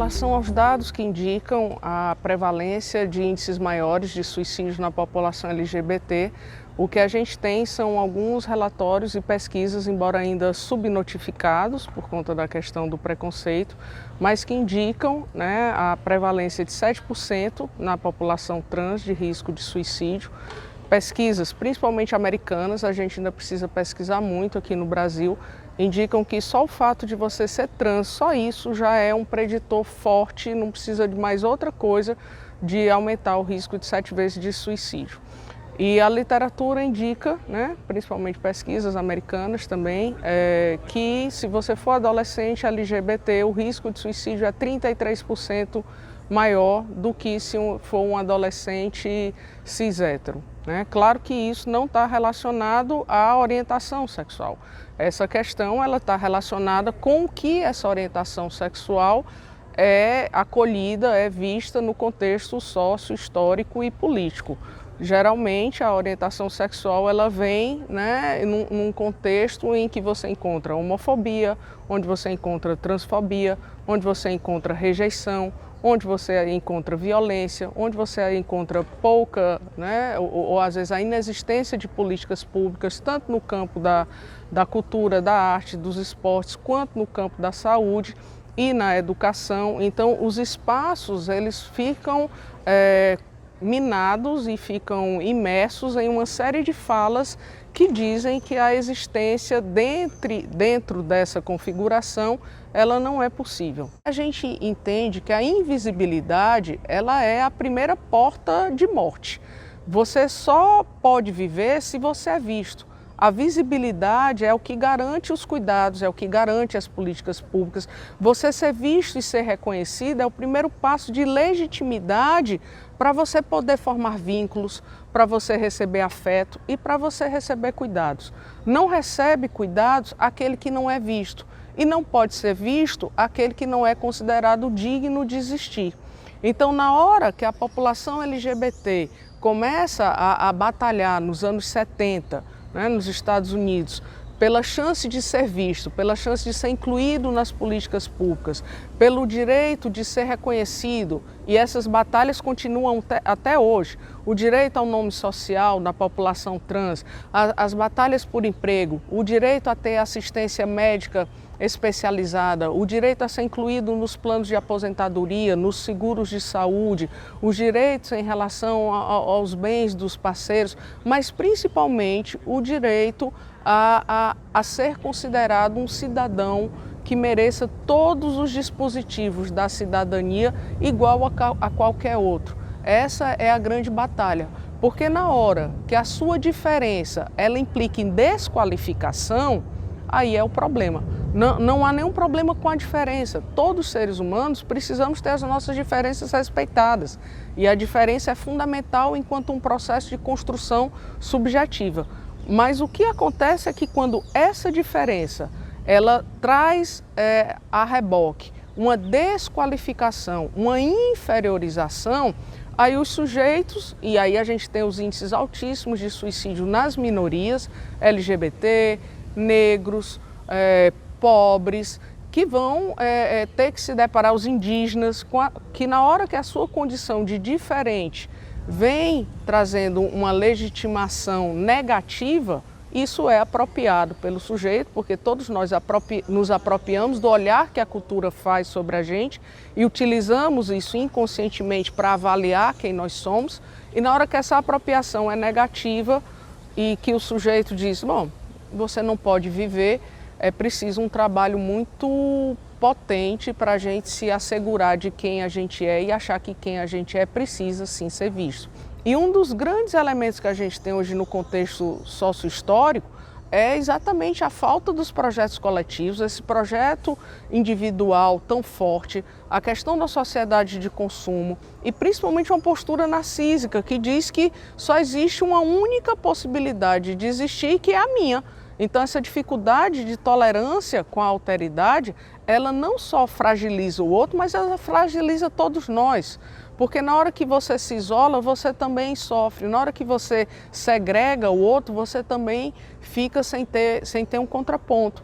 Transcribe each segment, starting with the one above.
relação aos dados que indicam a prevalência de índices maiores de suicídio na população LGBT, o que a gente tem são alguns relatórios e pesquisas, embora ainda subnotificados por conta da questão do preconceito, mas que indicam, a prevalência de 7% na população trans de risco de suicídio. Pesquisas, principalmente americanas, a gente ainda precisa pesquisar muito aqui no Brasil, indicam que só o fato de você ser trans, só isso já é um preditor forte, não precisa de mais outra coisa de aumentar o risco de 7 vezes de suicídio. E a literatura indica, principalmente pesquisas americanas também, que se você for adolescente LGBT, o risco de suicídio é 33% maior do que se for um adolescente cis-hétero. Claro que isso não está relacionado à orientação sexual. Essa questão está relacionada com o que essa orientação sexual é acolhida, é vista no contexto sócio-histórico e político. Geralmente a orientação sexual ela vem num contexto em que você encontra homofobia, onde você encontra transfobia, onde você encontra rejeição, onde você encontra violência, onde você encontra pouca, ou às vezes a inexistência de políticas públicas, tanto no campo da cultura, da arte, dos esportes, quanto no campo da saúde e na educação. Então os espaços eles ficam minados e ficam imersos em uma série de falas que dizem que a existência dentro dessa configuração ela não é possível. A gente entende que a invisibilidade ela é a primeira porta de morte. Você só pode viver se você é visto. A visibilidade é o que garante os cuidados, é o que garante as políticas públicas. Você ser visto e ser reconhecido é o primeiro passo de legitimidade para você poder formar vínculos, para você receber afeto e para você receber cuidados. Não recebe cuidados aquele que não é visto e não pode ser visto aquele que não é considerado digno de existir. Então, na hora que a população LGBT começa a batalhar nos anos 70, nos Estados Unidos, pela chance de ser visto, pela chance de ser incluído nas políticas públicas, pelo direito de ser reconhecido, e essas batalhas continuam até hoje. O direito ao nome social da população trans, as batalhas por emprego, o direito a ter assistência médica especializada, o direito a ser incluído nos planos de aposentadoria, nos seguros de saúde, os direitos em relação aos bens dos parceiros, mas principalmente o direito a ser considerado um cidadão que mereça todos os dispositivos da cidadania igual a qualquer outro. Essa é a grande batalha, porque na hora que a sua diferença ela implica em desqualificação, aí é o problema. Não há nenhum problema com a diferença. Todos os seres humanos precisamos ter as nossas diferenças respeitadas. E a diferença é fundamental enquanto um processo de construção subjetiva. Mas o que acontece é que quando essa diferença ela traz a reboque uma desqualificação, uma inferiorização, aí os sujeitos, e aí a gente tem os índices altíssimos de suicídio nas minorias, LGBT, negros, pobres, que vão ter que se deparar, os indígenas, que na hora que a sua condição de diferente vem trazendo uma legitimação negativa, isso é apropriado pelo sujeito, porque todos nós nos apropriamos do olhar que a cultura faz sobre a gente e utilizamos isso inconscientemente para avaliar quem nós somos, e na hora que essa apropriação é negativa e que o sujeito diz, bom, você não pode viver, é preciso um trabalho muito potente para a gente se assegurar de quem a gente é e achar que quem a gente é precisa sim ser visto. E um dos grandes elementos que a gente tem hoje no contexto sócio-histórico é exatamente a falta dos projetos coletivos, esse projeto individual tão forte, a questão da sociedade de consumo e principalmente uma postura narcísica que diz que só existe uma única possibilidade de existir, que é a minha. Então essa dificuldade de tolerância com a alteridade, ela não só fragiliza o outro, mas ela fragiliza todos nós. Porque na hora que você se isola, você também sofre. Na hora que você segrega o outro, você também fica sem ter um contraponto.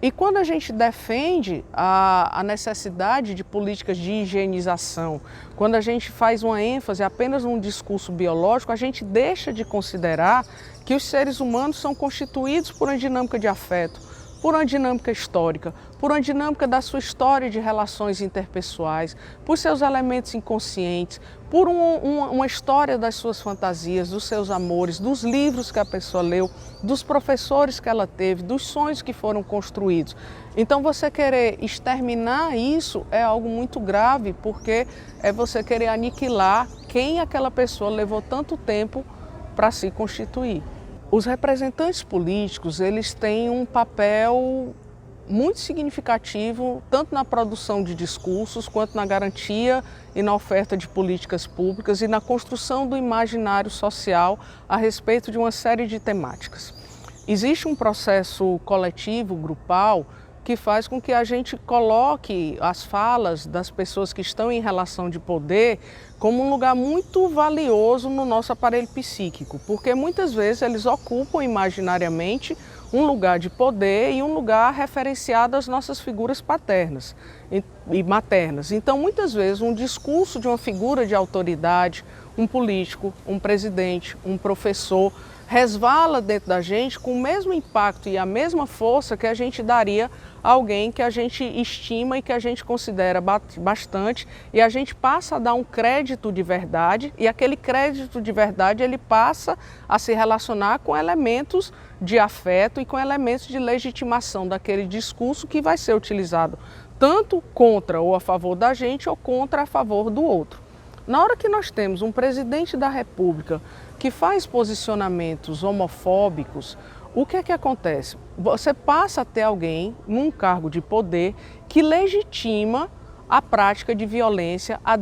E quando a gente defende a necessidade de políticas de higienização, quando a gente faz uma ênfase apenas num discurso biológico, a gente deixa de considerar que os seres humanos são constituídos por uma dinâmica de afeto, por uma dinâmica histórica, por uma dinâmica da sua história de relações interpessoais, por seus elementos inconscientes, por uma história das suas fantasias, dos seus amores, dos livros que a pessoa leu, dos professores que ela teve, dos sonhos que foram construídos. Então você querer exterminar isso é algo muito grave, porque é você querer aniquilar quem aquela pessoa levou tanto tempo para se constituir. Os representantes políticos, eles têm um papel muito significativo, tanto na produção de discursos, quanto na garantia e na oferta de políticas públicas e na construção do imaginário social a respeito de uma série de temáticas. Existe um processo coletivo, grupal, que faz com que a gente coloque as falas das pessoas que estão em relação de poder como um lugar muito valioso no nosso aparelho psíquico, porque muitas vezes eles ocupam imaginariamente um lugar de poder e um lugar referenciado às nossas figuras paternas e maternas. Então, muitas vezes, um discurso de uma figura de autoridade, um político, um presidente, um professor, resvala dentro da gente com o mesmo impacto e a mesma força que a gente daria a alguém que a gente estima e que a gente considera bastante, e a gente passa a dar um crédito de verdade, e aquele crédito de verdade ele passa a se relacionar com elementos de afeto e com elementos de legitimação daquele discurso que vai ser utilizado tanto contra ou a favor da gente ou contra a favor do outro. Na hora que nós temos um presidente da República que faz posicionamentos homofóbicos, o que é que acontece? Você passa a ter alguém num cargo de poder que legitima a prática de violência, a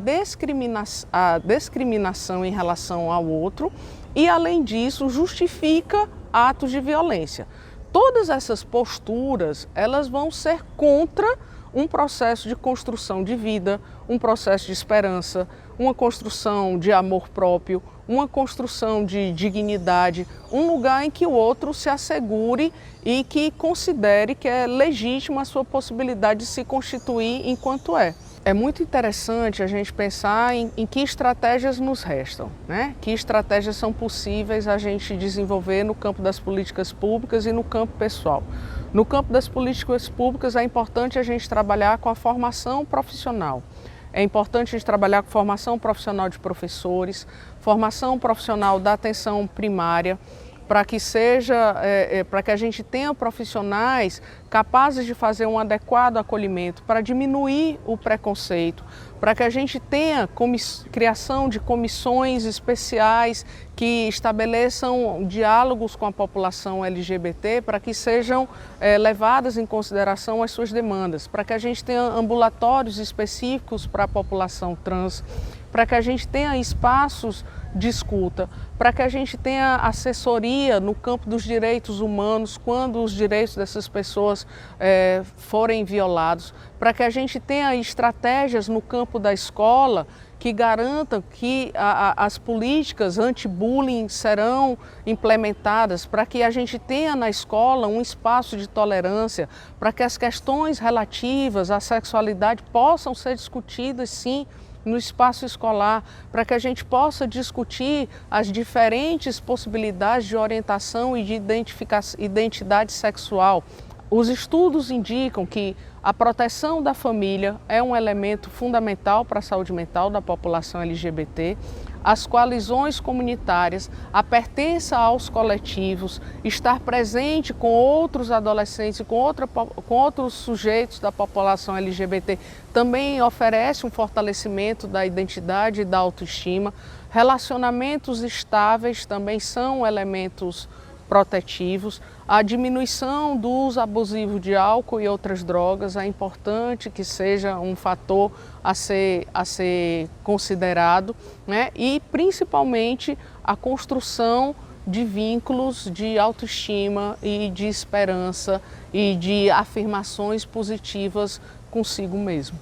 discriminação em relação ao outro e, além disso, justifica atos de violência. Todas essas posturas, elas vão ser contra um processo de construção de vida, um processo de esperança, uma construção de amor próprio, uma construção de dignidade, um lugar em que o outro se assegure e que considere que é legítima a sua possibilidade de se constituir enquanto é. É muito interessante a gente pensar em que estratégias nos restam, né? Que estratégias são possíveis a gente desenvolver no campo das políticas públicas e no campo pessoal. No campo das políticas públicas é importante a gente trabalhar com a formação profissional. É importante a gente trabalhar com formação profissional de professores, formação profissional da atenção primária, para que para que a gente tenha profissionais capazes de fazer um adequado acolhimento, para diminuir o preconceito, para que a gente tenha criação de comissões especiais que estabeleçam diálogos com a população LGBT, para que sejam levadas em consideração as suas demandas, para que a gente tenha ambulatórios específicos para a população trans, para que a gente tenha espaços de escuta, para que a gente tenha assessoria no campo dos direitos humanos quando os direitos dessas pessoas forem violados, para que a gente tenha estratégias no campo da escola que garantam que as políticas anti-bullying serão implementadas, para que a gente tenha na escola um espaço de tolerância, para que as questões relativas à sexualidade possam ser discutidas, sim, no espaço escolar, para que a gente possa discutir as diferentes possibilidades de orientação e de identidade sexual. Os estudos indicam que a proteção da família é um elemento fundamental para a saúde mental da população LGBT. As coalizões comunitárias, a pertença aos coletivos, estar presente com outros adolescentes e com outros sujeitos da população LGBT também oferece um fortalecimento da identidade e da autoestima. Relacionamentos estáveis também são elementos protetivos. A diminuição do uso abusivo de álcool e outras drogas é importante que seja um fator a ser considerado, né? E principalmente a construção de vínculos de autoestima e de esperança e de afirmações positivas consigo mesmo.